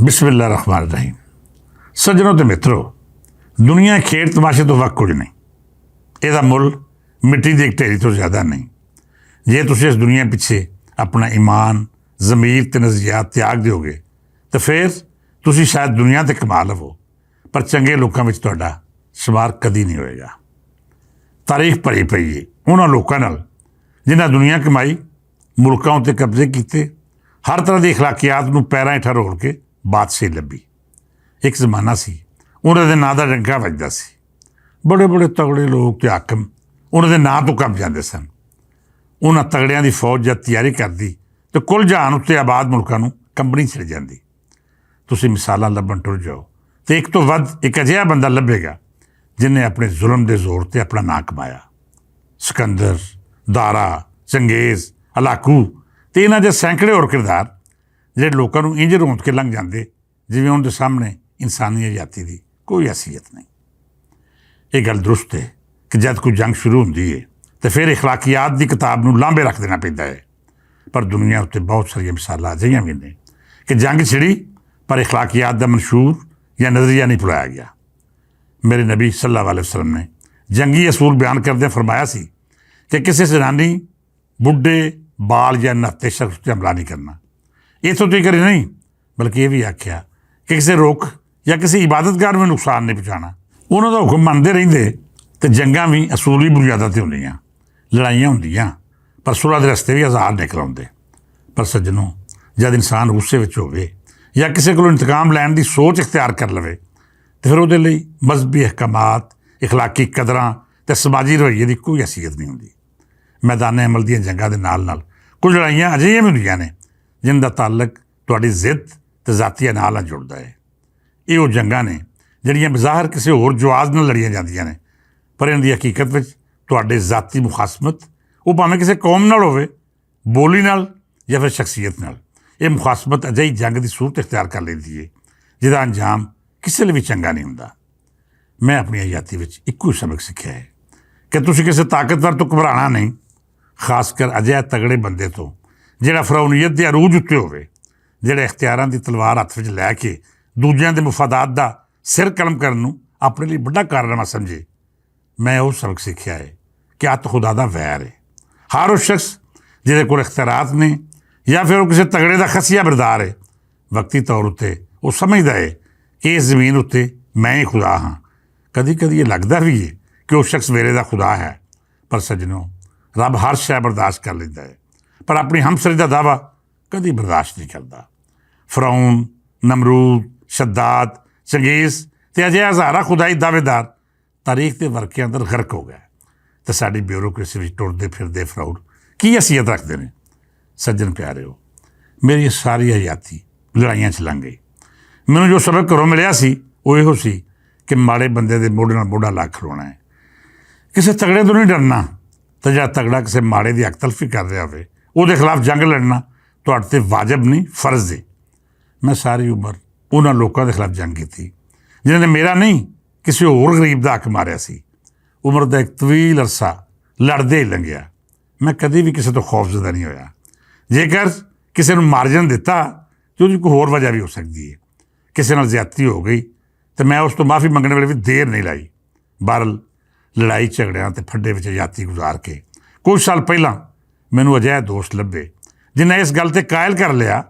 ਬਿਸਮਿਲ੍ਲਾ ਰਹਿਮਾਨ ਰਹੀਮ। ਸੱਜਣੋ ਤੇ ਮਿੱਤਰੋ, ਦੁਨੀਆ ਖੇਡ ਤਮਾਸ਼ੇ ਤੋਂ ਵੱਖ ਕੁਝ ਨਹੀਂ। ਇਹਦਾ ਮੁੱਲ ਮਿੱਟੀ ਦੀ ਇੱਕ ਢੇਰੀ ਤੋਂ ਜ਼ਿਆਦਾ ਨਹੀਂ। ਜੇ ਤੁਸੀਂ ਇਸ ਦੁਨੀਆ ਪਿੱਛੇ ਆਪਣਾ ਈਮਾਨ, ਜ਼ਮੀਰ ਤੇ ਨਜ਼ਰੀਆਤ ਤਿਆਗ ਦਿਓਗੇ ਤਾਂ ਫਿਰ ਤੁਸੀਂ ਸ਼ਾਇਦ ਦੁਨੀਆ 'ਤੇ ਕਮਾ ਲਵੋ, ਪਰ ਚੰਗੇ ਲੋਕਾਂ ਵਿੱਚ ਤੁਹਾਡਾ ਸ਼ੁਮਾਰ ਕਦੀ ਨਹੀਂ ਹੋਏਗਾ। ਤਾਰੀਖ ਭਰੀ ਪਈ ਹੈ ਉਹਨਾਂ ਲੋਕਾਂ ਨਾਲ ਜਿਨ੍ਹਾਂ ਦੁਨੀਆ ਕਮਾਈ, ਮੁਲਕਾਂ ਉੱਤੇ ਕਬਜ਼ੇ ਕੀਤੇ, ਹਰ ਤਰ੍ਹਾਂ ਦੀ ਅਖਲਾਕੀਆਤ ਨੂੰ ਪੈਰਾਂ ਹੇਠਾਂ ਰੋਲ ਕੇ ਬਾਦਸ਼ਾਹੀ ਲੱਭੀ। ਇੱਕ ਜ਼ਮਾਨਾ ਸੀ ਉਹਨਾਂ ਦੇ ਨਾਂ ਦਾ ਡੰਕਾ ਵੱਜਦਾ ਸੀ। ਬੜੇ ਬੜੇ ਤਗੜੇ ਲੋਕ ਤੇ ਹਾਕਮ ਉਹਨਾਂ ਦੇ ਨਾਂ ਤੋਂ ਕੰਮ ਜਾਂਦੇ ਸਨ। ਉਹਨਾਂ ਤਗੜਿਆਂ ਦੀ ਫੌਜ ਜਦ ਤਿਆਰੀ ਕਰਦੀ ਤਾਂ ਕੁੱਲ ਜਹਾਨ ਉੱਤੇ ਆਬਾਦ ਮੁਲਕਾਂ ਨੂੰ ਕੰਬਣੀ ਛਿੜ ਜਾਂਦੀ। ਤੁਸੀਂ ਮਿਸਾਲਾਂ ਲੱਭਣ ਟੁਰ ਜਾਓ ਤੇ ਇੱਕ ਤੋਂ ਵੱਧ ਇੱਕ ਅਜਿਹਾ ਬੰਦਾ ਲੱਭੇਗਾ ਜਿਹਨੇ ਆਪਣੇ ਜ਼ੁਲਮ ਦੇ ਜ਼ੋਰ 'ਤੇ ਆਪਣਾ ਨਾਂ ਕਮਾਇਆ। ਸਿਕੰਦਰ, ਦਾਰਾ, ਚੰਗੇਜ਼, ਹਲਾਕੂ ਤੇ ਇਹਨਾਂ ਦੇ ਸੈਂਕੜੇ ਹੋਰ ਕਿਰਦਾਰ ਜਿਹੜੇ ਲੋਕਾਂ ਨੂੰ ਇੰਝ ਰੋਂਦ ਕੇ ਲੰਘ ਜਾਂਦੇ ਜਿਵੇਂ ਉਹਨਾਂ ਦੇ ਸਾਹਮਣੇ ਇਨਸਾਨੀ ਆਜ਼ਾਦੀ ਦੀ ਕੋਈ ਹੈਸੀਅਤ ਨਹੀਂ। ਇਹ ਗੱਲ ਦਰੁਸਤ ਹੈ ਕਿ ਜਦ ਕੋਈ ਜੰਗ ਸ਼ੁਰੂ ਹੁੰਦੀ ਹੈ ਤਾਂ ਫਿਰ ਅਖਲਾਕੀਆਤ ਦੀ ਕਿਤਾਬ ਨੂੰ ਲਾਂਭੇ ਰੱਖ ਦੇਣਾ ਪੈਂਦਾ ਹੈ। ਪਰ ਦੁਨੀਆ ਉੱਤੇ ਬਹੁਤ ਸਾਰੀਆਂ ਮਿਸਾਲਾਂ ਅਜਿਹੀਆਂ ਵੀ ਨੇ ਕਿ ਜੰਗ ਛਿੜੀ ਪਰ ਅਖਲਾਕੀਆਤ ਦਾ ਮਨਸ਼ੂਰ ਜਾਂ ਨਜ਼ਰੀਆ ਨਹੀਂ ਭੁਲਾਇਆ ਗਿਆ। ਮੇਰੇ ਨਬੀ ਸੱਲੱਲਾਹੁ ਅਲੈਹਿ ਵਸੱਲਮ ਨੇ ਜੰਗੀ ਅਸੂਲ ਬਿਆਨ ਕਰਦਿਆਂ ਫਰਮਾਇਆ ਸੀ ਕਿ ਕਿਸੇ ਜ਼ਨਾਨੀ, ਬੁੱਢੇ, ਬਾਲ ਜਾਂ ਨਹਾਤੇ ਸ਼ਖਸ 'ਤੇ ਹਮਲਾ ਨਹੀਂ ਕਰਨਾ। ਇੱਥੋਂ ਤੱਕ ਹੀ ਨਹੀਂ ਬਲਕਿ ਇਹ ਵੀ ਆਖਿਆ ਕਿ ਕਿਸੇ ਰੁੱਖ ਜਾਂ ਕਿਸੇ ਇਬਾਦਤਗਾਰ ਨੂੰ ਨੁਕਸਾਨ ਨਹੀਂ ਪਹੁੰਚਾਉਣਾ। ਉਹਨਾਂ ਦਾ ਹੁਕਮ ਮੰਨਦੇ ਰਹਿੰਦੇ ਅਤੇ ਜੰਗਾਂ ਵੀ ਅਸੂਲੀ ਬੁਨਿਆਦਾਂ 'ਤੇ ਹੁੰਦੀਆਂ, ਲੜਾਈਆਂ ਹੁੰਦੀਆਂ ਪਰ ਸੁਲ੍ਹਾਂ ਦੇ ਰਸਤੇ ਵੀ ਆਜ਼ਾਦ ਨਿਕਲ ਆਉਂਦੇ। ਪਰ ਸੱਜਣੋ, ਜਦ ਇਨਸਾਨ ਗੁੱਸੇ ਵਿੱਚ ਹੋਵੇ ਜਾਂ ਕਿਸੇ ਕੋਲੋਂ ਇੰਤਕਾਮ ਲੈਣ ਦੀ ਸੋਚ ਇਖਤਿਆਰ ਕਰ ਲਵੇ ਤਾਂ ਫਿਰ ਉਹਦੇ ਲਈ ਮਜ਼ਹਬੀ ਅਹਿਕਾਮਾਤ, ਇਖਲਾਕੀ ਕਦਰਾਂ ਅਤੇ ਸਮਾਜੀ ਰਵੱਈਏ ਦੀ ਕੋਈ ਹੈਸੀਅਤ ਨਹੀਂ ਹੁੰਦੀ। ਮੈਦਾਨ ਅਮਲ ਦੀਆਂ ਜੰਗਾਂ ਦੇ ਨਾਲ ਨਾਲ ਕੁਝ ਲੜਾਈਆਂ ਅਜਿਹੀਆਂ ਵੀ ਹੁੰਦੀਆਂ ਨੇ ਜਿਨ੍ਹਾਂ ਦਾ ਤਾਲੁਕ ਤੁਹਾਡੀ ਜ਼ਿੱਦ ਅਤੇ ਜ਼ਾਤੀਆਂ ਨਾਲ ਜੁੜਦਾ ਹੈ। ਇਹ ਉਹ ਜੰਗਾਂ ਨੇ ਜਿਹੜੀਆਂ ਬਜ਼ਾਹਰ ਕਿਸੇ ਹੋਰ ਜਵਾਜ਼ ਨਾਲ ਲੜੀਆਂ ਜਾਂਦੀਆਂ ਨੇ, ਪਰ ਇਹਨਾਂ ਦੀ ਹਕੀਕਤ ਵਿੱਚ ਤੁਹਾਡੇ ਜ਼ਾਤੀ ਮੁਖਾਸਮਤ, ਉਹ ਭਾਵੇਂ ਕਿਸੇ ਕੌਮ ਨਾਲ ਹੋਵੇ, ਬੋਲੀ ਨਾਲ ਜਾਂ ਫਿਰ ਸ਼ਖਸੀਅਤ ਨਾਲ, ਇਹ ਮੁਖਾਸਮਤ ਅਜਿਹੀ ਜੰਗ ਦੀ ਸੂਰਤ ਇਖਤਿਆਰ ਕਰ ਲੈਂਦੀ ਹੈ ਜਿਹਦਾ ਅੰਜਾਮ ਕਿਸੇ ਲਈ ਵੀ ਚੰਗਾ ਨਹੀਂ ਹੁੰਦਾ। ਮੈਂ ਆਪਣੀ ਆਜ਼ਾਦੀ ਵਿੱਚ ਇੱਕੋ ਹੀ ਸਬਕ ਸਿੱਖਿਆ ਹੈ ਕਿ ਤੁਸੀਂ ਕਿਸੇ ਤਾਕਤਵਰ ਤੋਂ ਘਬਰਾਉਣਾ ਨਹੀਂ, ਖਾਸ ਕਰ ਅਜਿਹੇ ਤਗੜੇ ਬੰਦੇ ਤੋਂ ਜਿਹੜਾ ਫਰੌਨੀਅਤ ਦੇ ਅਰੂਜ ਉੱਤੇ ਹੋਵੇ, ਜਿਹੜੇ ਇਖਤਿਆਰਾਂ ਦੀ ਤਲਵਾਰ ਹੱਥ ਵਿੱਚ ਲੈ ਕੇ ਦੂਜਿਆਂ ਦੇ ਮੁਫਾਦਾਤ ਦਾ ਸਿਰ ਕਲਮ ਕਰਨ ਨੂੰ ਆਪਣੇ ਲਈ ਵੱਡਾ ਕਾਰਨਾਮਾ ਸਮਝੇ। ਮੈਂ ਉਹ ਸਬਕ ਸਿੱਖਿਆ ਹੈ ਕਿ ਅੱਤ ਖੁਦਾ ਦਾ ਵੈਰ ਹੈ। ਹਰ ਉਹ ਸ਼ਖਸ ਜਿਹਦੇ ਕੋਲ ਇਖਤਿਆਰਾਤ ਨੇ ਜਾਂ ਫਿਰ ਉਹ ਕਿਸੇ ਤਗੜੇ ਦਾ ਖਸੀਆ ਬਿਰਦਾਰ ਹੈ, ਵਕਤੀ ਤੌਰ ਉੱਤੇ ਉਹ ਸਮਝਦਾ ਹੈ ਕਿ ਇਸ ਜ਼ਮੀਨ ਉੱਤੇ ਮੈਂ ਹੀ ਖੁਦਾ ਹਾਂ। ਕਦੀ ਕਦੀ ਇਹ ਲੱਗਦਾ ਵੀ ਹੈ ਕਿ ਉਹ ਸ਼ਖਸ ਮੇਰੇ ਦਾ ਖੁਦਾ ਹੈ। ਪਰ ਸੱਜਣੋ, ਰੱਬ ਹਰ ਸ਼ੈ ਬਰਦਾਸ਼ਤ ਕਰ ਲੈਂਦਾ ਹੈ ਪਰ ਆਪਣੀ ਹਮਸਰੀ ਦਾ ਦਾਵਾ ਕਦੀ ਬਰਦਾਸ਼ਤ ਨਹੀਂ ਕਰਦਾ। ਫਰਾਊਨ, ਨਮਰੂਦ, ਸ਼ੱਦਾਦ, ਚੰਗੇਜ਼ ਅਤੇ ਅਜਿਹੇ ਹਜ਼ਾਰਾਂ ਖੁਦਾਈ ਦਾਅਵੇਦਾਰ ਤਾਰੀਖ ਦੇ ਵਰਕਿਆਂ ਅੰਦਰ ਗਰਕ ਹੋ ਗਏ ਅਤੇ ਸਾਡੀ ਬਿਊਰੋਕ੍ਰੇਸੀ ਵਿੱਚ ਟੁਰਦੇ ਫਿਰਦੇ ਫਰਾਊਡ ਕੀ ਹੈਸੀਅਤ ਰੱਖਦੇ ਨੇ। ਸੱਜਣ ਪਿਆਰਿਓ, ਮੇਰੀ ਸਾਰੀ ਹਯਾਤੀ ਲੜਾਈਆਂ 'ਚ ਲੰਘ ਗਈ। ਮੈਨੂੰ ਜੋ ਸਬਕ ਘਰੋਂ ਮਿਲਿਆ ਸੀ ਉਹ ਇਹੋ ਸੀ ਕਿ ਮਾੜੇ ਬੰਦੇ ਦੇ ਮੋਢੇ ਨਾਲ ਮੋਢਾ ਲਾ ਖਲੋਣਾ ਹੈ। ਕਿਸੇ ਤਗੜੇ ਤੋਂ ਨਹੀਂ ਡਰਨਾ, ਤਾਂ ਜਿਹੜਾ ਤਗੜਾ ਕਿਸੇ ਮਾੜੇ ਦੀ ਹੱਕ ਤਲਫੀ ਕਰ ਰਿਹਾ ਹੋਵੇ ਉਹਦੇ ਖਿਲਾਫ ਜੰਗ ਲੜਨਾ ਤੁਹਾਡੇ 'ਤੇ ਵਾਜਬ ਨਹੀਂ, ਫਰਜ਼ ਹੈ। ਮੈਂ ਸਾਰੀ ਉਮਰ ਉਹਨਾਂ ਲੋਕਾਂ ਦੇ ਖਿਲਾਫ ਜੰਗ ਕੀਤੀ ਜਿਨ੍ਹਾਂ ਨੇ ਮੇਰਾ ਨਹੀਂ ਕਿਸੇ ਹੋਰ ਗਰੀਬ ਦਾ ਹੱਕ ਮਾਰਿਆ ਸੀ। ਉਮਰ ਦਾ ਇੱਕ ਤਵੀਲ ਅਰਸਾ ਲੜਦੇ ਹੀ ਲੰਘਿਆ। ਮੈਂ ਕਦੇ ਵੀ ਕਿਸੇ ਤੋਂ ਖੌਫਜ਼ਦਾ ਨਹੀਂ ਹੋਇਆ। ਜੇਕਰ ਕਿਸੇ ਨੂੰ ਮਾਰਜਨ ਦਿੱਤਾ ਤਾਂ ਉਹਦੀ ਕੋਈ ਹੋਰ ਵਜ੍ਹਾ ਵੀ ਹੋ ਸਕਦੀ ਹੈ। ਕਿਸੇ ਨਾਲ ਜ਼ਿਆਦਤੀ ਹੋ ਗਈ ਤਾਂ ਮੈਂ ਉਸ ਤੋਂ ਮਾਫੀ ਮੰਗਣ ਵੇਲੇ ਵੀ ਦੇਰ ਨਹੀਂ ਲਾਈ। ਬਹਰਹਾਲ ਲੜਾਈ ਝਗੜਿਆਂ ਅਤੇ ਫੱਡੇ ਵਿੱਚ ਆਜ਼ਾਦੀ ਗੁਜ਼ਾਰ ਕੇ ਕੁਝ ਸਾਲ ਪਹਿਲਾਂ ਮੈਨੂੰ ਅਜਿਹਾ ਦੋਸਤ ਲੱਭੇ ਜਿਨ੍ਹਾਂ ਇਸ ਗੱਲ 'ਤੇ ਕਾਇਲ ਕਰ ਲਿਆ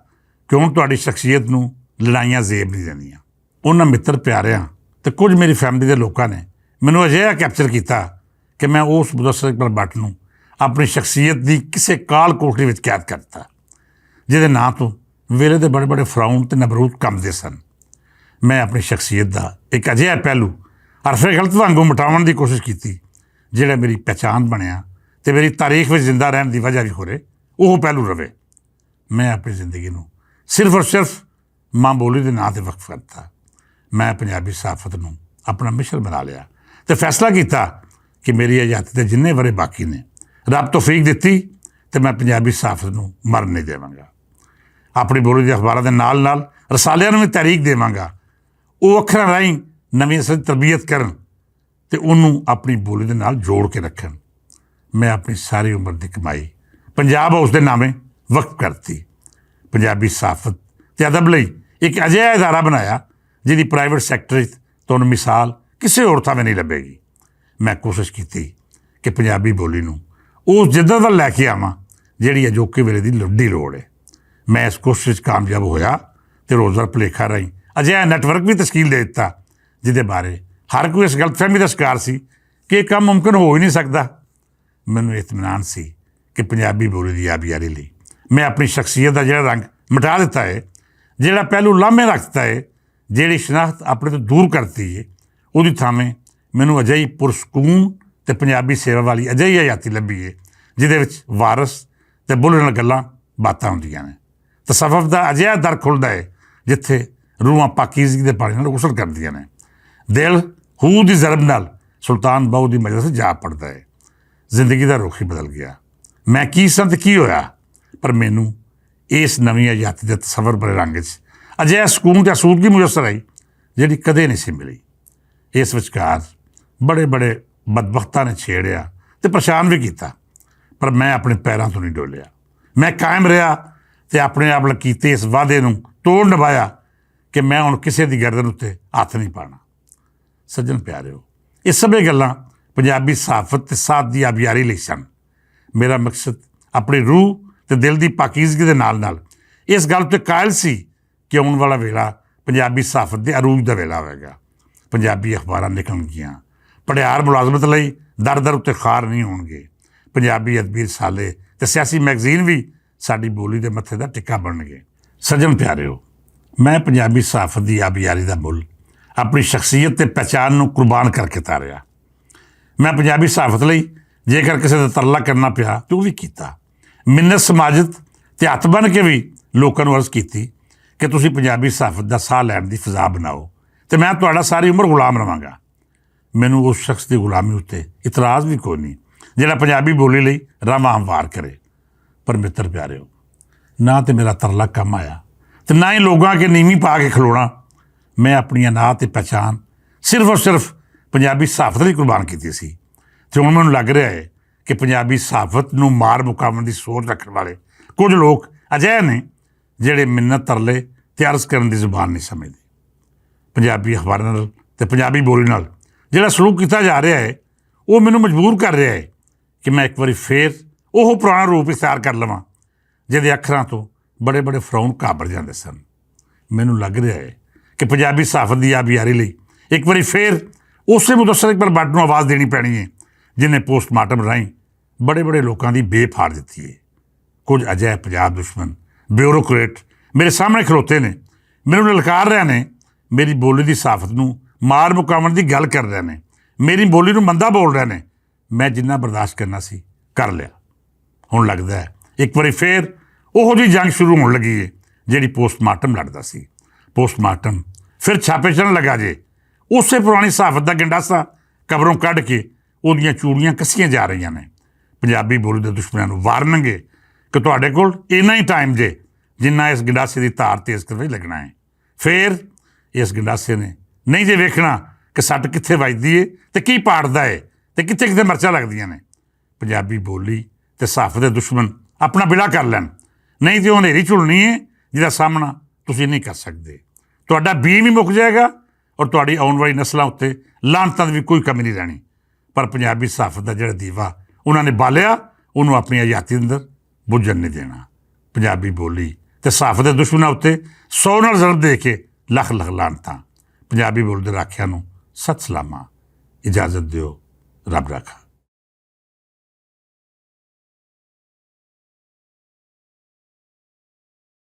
ਕਿ ਹੁਣ ਤੁਹਾਡੀ ਸ਼ਖਸੀਅਤ ਨੂੰ ਲੜਾਈਆਂ ਜ਼ੇਬ ਨਹੀਂ ਦਿੰਦੀਆਂ। ਉਹਨਾਂ ਮਿੱਤਰ ਪਿਆਰਿਆਂ ਅਤੇ ਕੁਝ ਮੇਰੀ ਫੈਮਿਲੀ ਦੇ ਲੋਕਾਂ ਨੇ ਮੈਨੂੰ ਅਜਿਹਾ ਕੈਪਚਰ ਕੀਤਾ ਕਿ ਮੈਂ ਉਸ ਮੁਦੱਸਰ ਇਕਬਾਲ ਭੱਟ ਨੂੰ ਆਪਣੀ ਸ਼ਖਸੀਅਤ ਦੀ ਕਿਸੇ ਕਾਲ ਕੋਠੜੀ ਵਿੱਚ ਕੈਦ ਕਰ ਦਿੱਤਾ ਜਿਹਦੇ ਨਾਂ ਤੋਂ ਵੇਲੇ ਦੇ ਬੜੇ ਬੜੇ ਫਰਾਊਨ ਅਤੇ ਨਮਰੂਦ ਕੰਬਦੇ ਸਨ। ਮੈਂ ਆਪਣੀ ਸ਼ਖਸੀਅਤ ਦਾ ਇੱਕ ਅਜਿਹਾ ਪਹਿਲੂ ਹਰਫੇ ਗਲਤ ਵਾਂਗੂ ਮਿਟਾਉਣ ਦੀ ਕੋਸ਼ਿਸ਼ ਕੀਤੀ ਜਿਹੜਾ ਮੇਰੀ ਪਹਿਚਾਣ ਬਣਿਆ ਅਤੇ ਮੇਰੀ ਤਾਰੀਖ ਵਿੱਚ ਜ਼ਿੰਦਾ ਰਹਿਣ ਦੀ ਵਜ੍ਹਾ ਵੀ ਹੋ ਰਹੇ ਉਹ ਪਹਿਲੂ ਰਵੇ। ਮੈਂ ਆਪਣੀ ਜ਼ਿੰਦਗੀ ਨੂੰ ਸਿਰਫ ਔਰ ਸਿਰਫ ਮਾਂ ਬੋਲੀ ਦੇ ਨਾਂ 'ਤੇ ਵਕਫ ਕਰਤਾ। ਮੈਂ ਪੰਜਾਬੀ ਸਹਾਫਤ ਨੂੰ ਆਪਣਾ ਮਿਸ਼ਨ ਬਣਾ ਲਿਆ ਅਤੇ ਫੈਸਲਾ ਕੀਤਾ ਕਿ ਮੇਰੀ ਆਜ਼ਾਦੀ ਦੇ ਜਿੰਨੇ ਵਰ੍ਹੇ ਬਾਕੀ ਨੇ, ਰੱਬ ਤੌਫੀਕ ਦਿੱਤੀ ਅਤੇ ਮੈਂ ਪੰਜਾਬੀ ਸਹਾਫਤ ਨੂੰ ਮਰਨ ਨਹੀਂ ਦੇਵਾਂਗਾ। ਆਪਣੀ ਬੋਲੀ ਦੇ ਅਖਬਾਰਾਂ ਦੇ ਨਾਲ ਨਾਲ ਰਸਾਲਿਆਂ ਨੂੰ ਵੀ ਤਹਿਰੀਕ ਦੇਵਾਂਗਾ। ਉਹ ਅੱਖਰਾਂ ਰਾਹੀਂ ਨਵੀਂ ਨਸਲ ਦੀ ਤਰਬੀਅਤ ਕਰਨ ਅਤੇ ਉਹਨੂੰ ਆਪਣੀ ਬੋਲੀ ਦੇ ਨਾਲ ਜੋੜ ਕੇ ਰੱਖਣ। ਮੈਂ ਆਪਣੀ ਸਾਰੀ ਉਮਰ ਦੀ ਕਮਾਈ ਪੰਜਾਬ ਹਾਊਸ ਦੇ ਨਾਮੇ ਵਕਫ ਕਰਤੀ। ਪੰਜਾਬੀ ਸਹਾਫਤ ਅਤੇ ਅਦਬ ਲਈ ਇੱਕ ਅਜਿਹਾ ਅਦਾਰਾ ਬਣਾਇਆ ਜਿਹਦੀ ਪ੍ਰਾਈਵੇਟ ਸੈਕਟਰ 'ਚ ਤੁਹਾਨੂੰ ਮਿਸਾਲ ਕਿਸੇ ਹੋਰ ਥਾਂ 'ਤੇ ਨਹੀਂ ਲੱਭੇਗੀ। ਮੈਂ ਕੋਸ਼ਿਸ਼ ਕੀਤੀ ਕਿ ਪੰਜਾਬੀ ਬੋਲੀ ਨੂੰ ਉਸ ਜਿੱਦਾਂ ਵੱਲ ਲੈ ਕੇ ਆਵਾਂ ਜਿਹੜੀ ਅਜੋਕੇ ਵੇਲੇ ਦੀ ਲੁੱਡੀ ਲੋੜ ਹੈ। ਮੈਂ ਇਸ ਕੋਸ਼ਿਸ਼ 'ਚ ਕਾਮਯਾਬ ਹੋਇਆ ਅਤੇ ਰੋਜ਼ਗਾਰ ਭੁਲੇਖਾ ਰਾਹੀਂ ਅਜਿਹਾ ਨੈਟਵਰਕ ਵੀ ਤਸ਼ਕੀਲ ਦੇ ਦਿੱਤਾ ਜਿਹਦੇ ਬਾਰੇ ਹਰ ਕੋਈ ਇਸ ਗਲਤਫਹਿਮੀ ਦਾ ਸ਼ਿਕਾਰ ਸੀ ਕਿ ਇਹ ਕੰਮ ਮੁਮਕਿਨ ਹੋ ਹੀ ਨਹੀਂ ਸਕਦਾ। ਮੈਨੂੰ ਇਤਮਾਨ ਸੀ ਕਿ ਪੰਜਾਬੀ ਬੋਲੀ ਦੀ ਆਬਿਆਰੀ ਲਈ ਮੈਂ ਆਪਣੀ ਸ਼ਖਸੀਅਤ ਦਾ ਜਿਹੜਾ ਰੰਗ ਮਿਟਾ ਦਿੱਤਾ ਹੈ, ਜਿਹੜਾ ਪਹਿਲੂ ਲਾਹਮੇ ਰੱਖ ਦਿੱਤਾ ਹੈ, ਜਿਹੜੀ ਸ਼ਨਾਖਤ ਆਪਣੇ ਤੋਂ ਦੂਰ ਕਰਤੀ ਹੈ, ਉਹਦੀ ਥਾਵੇਂ ਮੈਨੂੰ ਅਜਿਹੀ ਪੁਰਸਕੂਨ ਅਤੇ ਪੰਜਾਬੀ ਸੇਵਾ ਵਾਲੀ ਅਜਿਹੀ ਹਯਾਤੀ ਲੱਭੀ ਹੈ ਜਿਹਦੇ ਵਿੱਚ ਵਾਰਸ ਅਤੇ ਬੁੱਲ੍ਹ ਨਾਲ ਗੱਲਾਂ ਬਾਤਾਂ ਹੁੰਦੀਆਂ ਨੇ। ਤਸੱਵੁਫ ਦਾ ਅਜਿਹਾ ਦਰ ਖੁੱਲ੍ਹਦਾ ਹੈ ਜਿੱਥੇ ਰੂਹਾਂ ਪਾਕੀਜ਼ਗੀ ਦੇ ਪਾਣੀ ਨਾਲ ਗੁਸਲ ਕਰਦੀਆਂ ਨੇ। ਦਿਲ ਹੂ ਦੀ ਜ਼ਰਬ ਨਾਲ ਸੁਲਤਾਨ ਬਾਹੂ ਦੀ ਮਜਲਿਸ ਜਾ ਪੜਦਾ ਹੈ। ਜ਼ਿੰਦਗੀ ਦਾ ਰੁੱਖ ਹੀ ਬਦਲ ਗਿਆ। ਮੈਂ ਕੀ ਸਾਂ ਅਤੇ ਕੀ ਹੋਇਆ, ਪਰ ਮੈਨੂੰ ਇਸ ਨਵੀਂ ਹਯਾਤੀ ਦੇ ਤਸੱਵਰ ਭਰੇ ਰੰਗ 'ਚ ਅਜਿਹਾ ਸਕੂਨ ਅਤੇ ਅਸੂਦਗੀ ਮੁਯੱਸਰ ਆਈ ਜਿਹੜੀ ਕਦੇ ਨਹੀਂ ਸੀ ਮਿਲੀ। ਇਸ ਵਿਚਕਾਰ ਬੜੇ ਬਦਬਖਤਾਂ ਨੇ ਛੇੜਿਆ ਅਤੇ ਪਰੇਸ਼ਾਨ ਵੀ ਕੀਤਾ, ਪਰ ਮੈਂ ਆਪਣੇ ਪੈਰਾਂ ਤੋਂ ਨਹੀਂ ਡੋਲਿਆ। ਮੈਂ ਕਾਇਮ ਰਿਹਾ ਅਤੇ ਆਪਣੇ ਆਪ ਨਾਲ ਕੀਤੇ ਇਸ ਵਾਅਦੇ ਨੂੰ ਤੋੜ ਨਿਭਾਇਆ ਕਿ ਮੈਂ ਹੁਣ ਕਿਸੇ ਦੀ ਗਰਦਨ ਉੱਤੇ ਹੱਥ ਨਹੀਂ ਪਾਉਣਾ। ਸੱਜਣ ਪਿਆਰਿਓ, ਇਹ ਸਭੇ ਗੱਲਾਂ ਪੰਜਾਬੀ ਸਹਾਫਤ ਅਤੇ ਸਾਥ ਦੀ ਆਬਿਆਰੀ ਲਈ ਸਨ। ਮੇਰਾ ਮਕਸਦ ਆਪਣੀ ਰੂਹ ਅਤੇ ਦਿਲ ਦੀ ਪਾਕੀਜ਼ਗੀ ਦੇ ਨਾਲ ਨਾਲ ਇਸ ਗੱਲ 'ਤੇ ਕਾਇਲ ਸੀ ਕਿ ਆਉਣ ਵਾਲਾ ਵੇਲਾ ਪੰਜਾਬੀ ਸਹਾਫਤ ਦੇ ਅਰੂਜ ਦਾ ਵੇਲਾ ਹੋਵੇਗਾ। ਪੰਜਾਬੀ ਅਖਬਾਰਾਂ ਨਿਕਲਣਗੀਆਂ, ਪੜਿਆਰ ਮੁਲਾਜ਼ਮਤ ਲਈ ਦਰ ਉੱਤੇ ਖਾਰ ਨਹੀਂ ਹੋਣਗੇ। ਪੰਜਾਬੀ ਅਦਬੀ ਰਸਾਲੇ ਅਤੇ ਸਿਆਸੀ ਮੈਗਜ਼ੀਨ ਵੀ ਸਾਡੀ ਬੋਲੀ ਦੇ ਮੱਥੇ ਦਾ ਟਿੱਕਾ ਬਣਨਗੇ। ਸੱਜਣ ਪਿਆਰਿਓ, ਮੈਂ ਪੰਜਾਬੀ ਸਹਾਫਤ ਦੀ ਆਬਿਆਰੀ ਦਾ ਮੁੱਲ ਆਪਣੀ ਸ਼ਖਸੀਅਤ ਅਤੇ ਪਹਿਚਾਣ ਨੂੰ ਕੁਰਬਾਨ ਕਰਕੇ ਤਾਰਿਆ। ਮੈਂ ਪੰਜਾਬੀ ਸਹਾਫਤ ਲਈ ਜੇਕਰ ਕਿਸੇ ਦਾ ਤਰਲਾ ਕਰਨਾ ਪਿਆ ਤਾਂ ਉਹ ਵੀ ਕੀਤਾ। ਮਿੰਨਤ ਸਮਾਜਤ ਅਤੇ ਹੱਥ ਬੰਨ੍ਹ ਕੇ ਵੀ ਲੋਕਾਂ ਨੂੰ ਅਰਜ਼ ਕੀਤੀ ਕਿ ਤੁਸੀਂ ਪੰਜਾਬੀ ਸਹਾਫਤ ਦਾ ਸਾਹ ਲੈਣ ਦੀ ਫਿਜ਼ਾ ਬਣਾਓ ਅਤੇ ਮੈਂ ਤੁਹਾਡਾ ਸਾਰੀ ਉਮਰ ਗੁਲਾਮ ਰਹਾਂਗਾ। ਮੈਨੂੰ ਉਸ ਸ਼ਖਸ ਦੀ ਗੁਲਾਮੀ ਉੱਤੇ ਇਤਰਾਜ਼ ਵੀ ਕੋਈ ਨਹੀਂ ਜਿਹੜਾ ਪੰਜਾਬੀ ਬੋਲੀ ਲਈ ਰਾਹਾਂ ਹਮਵਾਰ ਕਰੇ। ਪਰ ਮਿੱਤਰ ਪਿਆਰਿਓ, ਨਾ ਤਾਂ ਮੇਰਾ ਤਰਲਾ ਕੰਮ ਆਇਆ ਅਤੇ ਨਾ ਹੀ ਲੋਕਾਂ ਅੱਗੇ ਨੀਵੀਂ ਪਾ ਕੇ ਖਲੋਣਾ। ਮੈਂ ਆਪਣੀਆਂ ਨਾਂ ਅਤੇ ਪਹਿਚਾਣ ਸਿਰਫ ਔਰ ਸਿਰਫ ਪੰਜਾਬੀ ਸਹਾਫਤ ਲਈ ਕੁਰਬਾਨ ਕੀਤੀ ਸੀ ਅਤੇ ਹੁਣ ਮੈਨੂੰ ਲੱਗ ਰਿਹਾ ਹੈ ਕਿ ਪੰਜਾਬੀ ਸਹਾਫਤ ਨੂੰ ਮਾਰ ਮੁਕਾਉਣ ਦੀ ਸੋਚ ਰੱਖਣ ਵਾਲੇ ਕੁਝ ਲੋਕ ਅਜਿਹੇ ਨੇ ਜਿਹੜੇ ਮਿੰਨਤ ਤਰਲੇ ਅਤੇ ਅਰਜ਼ ਕਰਨ ਦੀ ਜ਼ੁਬਾਨ ਨਹੀਂ ਸਮਝਦੇ। ਪੰਜਾਬੀ ਅਖਬਾਰਾਂ ਨਾਲ ਅਤੇ ਪੰਜਾਬੀ ਬੋਲੀ ਨਾਲ ਜਿਹੜਾ ਸਲੂਕ ਕੀਤਾ ਜਾ ਰਿਹਾ ਹੈ ਉਹ ਮੈਨੂੰ ਮਜਬੂਰ ਕਰ ਰਿਹਾ ਹੈ ਕਿ ਮੈਂ ਇੱਕ ਵਾਰੀ ਫੇਰ ਉਹ ਪੁਰਾਣਾ ਰੂਪ ਇਖਤਿਆਰ ਕਰ ਲਵਾਂ ਜਿਹਦੇ ਅੱਖਰਾਂ ਤੋਂ ਬੜੇ ਫਰਾਉਨ ਘਾਬਰ ਜਾਂਦੇ ਸਨ। ਮੈਨੂੰ ਲੱਗ ਰਿਹਾ ਹੈ ਕਿ ਪੰਜਾਬੀ ਸਹਾਫਤ ਦੀ ਆਬਿਆਰੀ ਲਈ ਇੱਕ ਵਾਰੀ ਫੇਰ ਉਸੇ ਮੁਦੱਸਰ ਇਕਬਾਲ ਭੱਟ ਨੂੰ ਆਵਾਜ਼ ਦੇਣੀ ਪੈਣੀ ਹੈ ਜਿਹਨੇ ਪੋਸਟਮਾਰਟਮ ਰਾਹੀਂ ਬੜੇ ਲੋਕਾਂ ਦੀ ਬੇਫ ਫਾੜ ਦਿੱਤੀ ਹੈ। ਕੁਝ ਅਜਿਹੇ ਪੰਜਾਬ ਦੁਸ਼ਮਣ ਬਿਊਰੋਕਰੇਟ ਮੇਰੇ ਸਾਹਮਣੇ ਖਲੋਤੇ ਨੇ, ਮੈਨੂੰ ਲਲਕਾਰ ਰਹੇ ਨੇ, ਮੇਰੀ ਬੋਲੀ ਦੀ ਸਹਾਫਤ ਨੂੰ ਮਾਰ ਮੁਕਾਉਣ ਦੀ ਗੱਲ ਕਰ ਰਹੇ ਨੇ, ਮੇਰੀ ਬੋਲੀ ਨੂੰ ਮੰਦਾ ਬੋਲ ਰਹੇ ਨੇ। ਮੈਂ ਜਿੰਨਾ ਬਰਦਾਸ਼ਤ ਕਰਨਾ ਸੀ ਕਰ ਲਿਆ। ਹੁਣ ਲੱਗਦਾ ਹੈ ਇੱਕ ਵਾਰੀ ਫੇਰ ਉਹੋ ਜਿਹੀ ਜੰਗ ਸ਼ੁਰੂ ਹੋਣ ਲੱਗੀ ਹੈ ਜਿਹੜੀ ਪੋਸਟਮਾਰਟਮ ਲੜਦਾ ਸੀ। ਪੋਸਟਮਾਰਟਮ ਫਿਰ ਛਾਪੇ ਚੱਲਣ ਲੱਗਾ ਜੇ। ਉਸੇ ਪੁਰਾਣੀ ਸਹਾਫਤ ਦਾ ਗੰਡਾਸਾ ਕਬਰੋਂ ਕੱਢ ਕੇ ਉਹਦੀਆਂ ਚੂੜੀਆਂ ਕੱਸੀਆਂ ਜਾ ਰਹੀਆਂ ਨੇ। ਪੰਜਾਬੀ ਬੋਲੀ ਦੇ ਦੁਸ਼ਮਣਾਂ ਨੂੰ ਵਾਰਨਗੇ ਕਿ ਤੁਹਾਡੇ ਕੋਲ ਇੰਨਾ ਹੀ ਟਾਈਮ ਜੇ ਜਿੰਨਾ ਇਸ ਗੰਡਾਸੇ ਦੀ ਧਾਰ ਤੇਜ਼ ਕਰਨ ਵਿੱਚ ਲੱਗਣਾ ਹੈ। ਫਿਰ ਇਸ ਗੰਡਾਸੇ ਨੇ ਨਹੀਂ ਜੇ ਵੇਖਣਾ ਕਿ ਸੱਟ ਕਿੱਥੇ ਵੱਜਦੀ ਹੈ ਅਤੇ ਕੀ ਪਾੜਦਾ ਹੈ ਅਤੇ ਕਿੱਥੇ ਮਿਰਚਾਂ ਲੱਗਦੀਆਂ ਨੇ। ਪੰਜਾਬੀ ਬੋਲੀ ਅਤੇ ਸਹਾਫਤ ਦੇ ਦੁਸ਼ਮਣ ਆਪਣਾ ਬਿਲਾ ਕਰ ਲੈਣ, ਨਹੀਂ ਤਾਂ ਉਹ ਹਨੇਰੀ ਝੁਲਣੀ ਹੈ ਜਿਹਦਾ ਸਾਹਮਣਾ ਤੁਸੀਂ ਨਹੀਂ ਕਰ ਸਕਦੇ। ਤੁਹਾਡਾ ਬੀਂ ਵੀ ਮੁੱਕ ਜਾਏਗਾ ਔਰ ਤੁਹਾਡੀ ਆਉਣ ਵਾਲੀ ਨਸਲਾਂ ਉੱਤੇ ਲਾਹਨਤਾਂ ਦੀ ਵੀ ਕੋਈ ਕਮੀ ਨਹੀਂ ਰਹਿਣੀ। ਪਰ ਪੰਜਾਬੀ ਸਹਾਫਤ ਦਾ ਜਿਹੜਾ ਦੀਵਾ ਉਹਨਾਂ ਨੇ ਬਾਲਿਆ ਉਹਨੂੰ ਆਪਣੀ ਹਯਾਤੀ ਦੇ ਅੰਦਰ ਬੁੱਝਣ ਨਹੀਂ ਦੇਣਾ। ਪੰਜਾਬੀ ਬੋਲੀ ਅਤੇ ਸਹਾਫਤ ਦੇ ਦੁਸ਼ਮਣਾਂ ਉੱਤੇ 100 ਨਾਲ ਜ਼ਰਬ ਦੇ ਕੇ ਲੱਖ ਲਾਹਨਤਾਂ। ਪੰਜਾਬੀ ਬੋਲੀ ਦੇ ਰਾਖਿਆਂ ਨੂੰ ਸਤਿ ਸਲਾਮਾ। ਇਜਾਜ਼ਤ ਦਿਓ। ਰੱਬ ਰਾਖਾ।